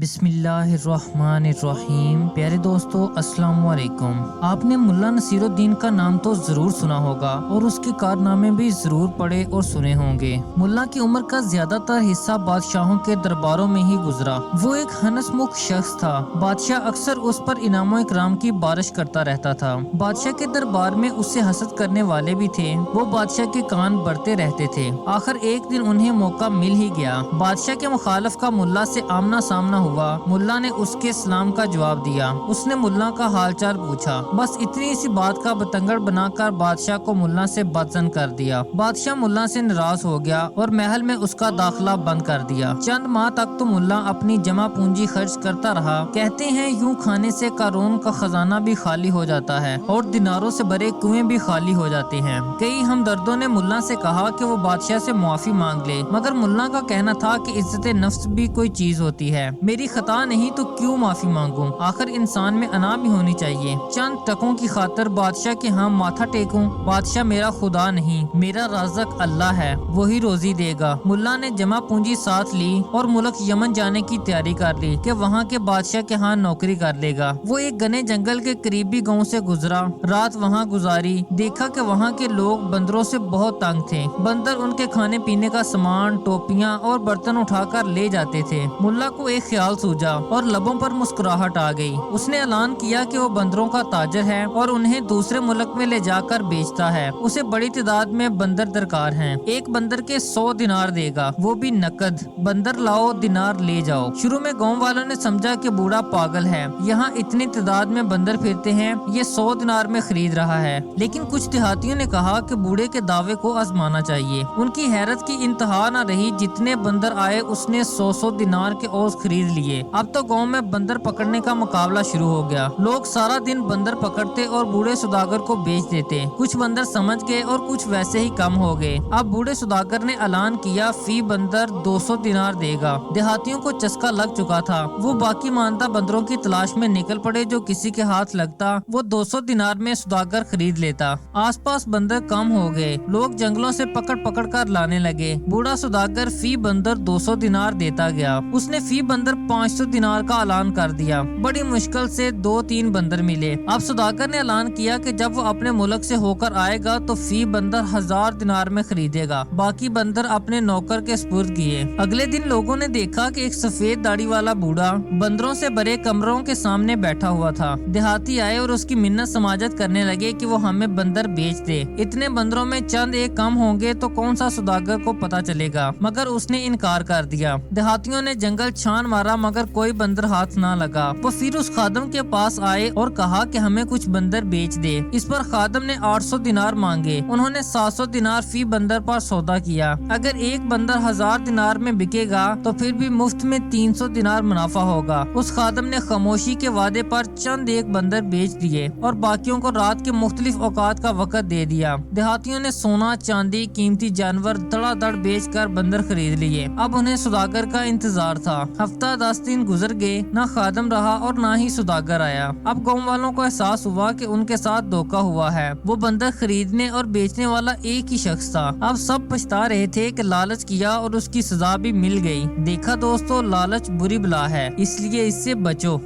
بسم اللہ الرحمن الرحیم۔ پیارے دوستو السلام علیکم۔ آپ نے ملا نصیر الدین کا نام تو ضرور سنا ہوگا اور اس کے کارنامے بھی ضرور پڑھے اور سنے ہوں گے۔ ملا کی عمر کا زیادہ تر حصہ بادشاہوں کے درباروں میں ہی گزرا۔ وہ ایک ہنس مکھ شخص تھا۔ بادشاہ اکثر اس پر انعام و اکرام کی بارش کرتا رہتا تھا۔ بادشاہ کے دربار میں اس سے حسد کرنے والے بھی تھے۔ وہ بادشاہ کے کان بڑھتے رہتے تھے۔ آخر ایک دن انہیں موقع مل ہی گیا۔ بادشاہ کے مخالف کا ملا سے آمنا سامنا ہوا۔ ملا نے اس کے سلام کا جواب دیا۔ اس نے ملا کا حال چال پوچھا۔ بس اتنی سی بات کا بتنگڑ بنا کر بادشاہ کو ملا سے بدظن کر دیا۔ بادشاہ ملا سے ناراض ہو گیا اور محل میں اس کا داخلہ بند کر دیا۔ چند ماہ تک تو ملا اپنی جمع پونجی خرچ کرتا رہا۔ کہتے ہیں یوں کھانے سے قارون کا خزانہ بھی خالی ہو جاتا ہے اور دیناروں سے بھرے کنویں بھی خالی ہو جاتے ہیں۔ کئی ہمدردوں نے ملا سے کہا کہ وہ بادشاہ سے معافی مانگ لے، مگر ملا کا کہنا تھا کہ عزت نفس بھی کوئی چیز ہوتی ہے۔ میری خطا نہیں تو کیوں معافی مانگوں؟ آخر انسان میں انا بھی ہونی چاہیے۔ چند ٹکوں کی خاطر بادشاہ کے ہاں ماتھا ٹیکوں؟ بادشاہ میرا خدا نہیں، میرا رازق اللہ ہے، وہی روزی دے گا۔ ملا نے جمع پونجی ساتھ لی اور ملک یمن جانے کی تیاری کر لی کہ وہاں کے بادشاہ کے ہاں نوکری کر لے گا۔ وہ ایک گھنے جنگل کے قریبی گاؤں سے گزرا، رات وہاں گزاری۔ دیکھا کہ وہاں کے لوگ بندروں سے بہت تنگ تھے۔ بندر ان کے کھانے پینے کا سامان، ٹوپیاں اور برتن اٹھا کر لے جاتے تھے۔ ملا کو ایک خیال سوجا اور لبوں پر مسکراہٹ آ گئی۔ اس نے اعلان کیا کہ وہ بندروں کا تاجر ہے اور انہیں دوسرے ملک میں لے جا کر بیچتا ہے۔ اسے بڑی تعداد میں بندر درکار ہیں۔ ایک بندر کے 100 دینار دے گا، وہ بھی نقد۔ بندر لاؤ، دینار لے جاؤ۔ شروع میں گاؤں والوں نے سمجھا کہ بوڑھا پاگل ہے، یہاں اتنی تعداد میں بندر پھرتے ہیں، یہ 100 دینار میں خرید رہا ہے۔ لیکن کچھ دیہاتیوں نے کہا کہ بوڑھے کے دعوے کو آزمانا چاہیے۔ ان کی حیرت کی انتہا نہ رہی، جتنے بندر آئے اس نے 100 دینار کے اوز خرید لیے۔ اب تو گاؤں میں بندر پکڑنے کا مقابلہ شروع ہو گیا۔ لوگ سارا دن بندر پکڑتے اور بوڑھے سوداگر کو بیچ دیتے۔ کچھ بندر سمجھ گئے اور کچھ ویسے ہی کم ہو گئے۔ اب بوڑھے سوداگر نے اعلان کیا فی بندر 200 دینار دے گا۔ دیہاتیوں کو چسکا لگ چکا تھا۔ وہ باقی ماندہ بندروں کی تلاش میں نکل پڑے، جو کسی کے ہاتھ لگتا وہ 200 دینار میں سوداگر خرید لیتا۔ آس پاس بندر کم ہو گئے، لوگ جنگلوں سے پکڑ پکڑ کر لانے لگے۔ بوڑھا سوداگر فی بندر 200 دینار دیتا گیا۔ اس نے فی بندر 500 دینار کا اعلان کر دیا۔ بڑی مشکل سے 2-3 بندر ملے۔ اب سوداگر نے اعلان کیا کہ جب وہ اپنے ملک سے ہو کر آئے گا تو فی بندر 1000 دینار میں خریدے گا۔ باقی بندر اپنے نوکر کے سپرد کیے۔ اگلے دن لوگوں نے دیکھا کہ ایک سفید داڑھی والا بوڑھا بندروں سے بھرے کمروں کے سامنے بیٹھا ہوا تھا۔ دیہاتی آئے اور اس کی منت سماجت کرنے لگے کہ وہ ہمیں بندر بیچ دے۔ اتنے بندروں میں چند ایک کم ہوں گے تو کون سا سوداگر کو پتہ چلے گا، مگر اس نے انکار کر دیا۔ دیہاتیوں نے جنگل چھان مارا مگر کوئی بندر ہاتھ نہ لگا۔ وہ پھر اس خادم کے پاس آئے اور کہا کہ ہمیں کچھ بندر بیچ دے۔ اس پر خادم نے 800 دینار مانگے۔ انہوں نے 700 دینار فی بندر پر سودا کیا۔ اگر ایک بندر 1000 دینار میں بکے گا تو پھر بھی مفت میں 300 دینار منافع ہوگا۔ اس خادم نے خاموشی کے وعدے پر چند ایک بندر بیچ دیے اور باقیوں کو رات کے مختلف اوقات کا وقت دے دیا۔ دیہاتیوں نے سونا، چاندی، قیمتی جانور دھڑا دھڑ بیچ کر بندر خرید لیے۔ اب انہیں سوداگر کا انتظار تھا۔ ہفتہ 10 دن گزر گئے، نہ خادم رہا اور نہ ہی سوداگر آیا۔ اب گاؤں والوں کو احساس ہوا کہ ان کے ساتھ دھوکہ ہوا ہے۔ وہ بندر خریدنے اور بیچنے والا ایک ہی شخص تھا۔ اب سب پچھتا رہے تھے کہ لالچ کیا اور اس کی سزا بھی مل گئی۔ دیکھا دوستو، لالچ بری بلا ہے، اس لیے اس سے بچو۔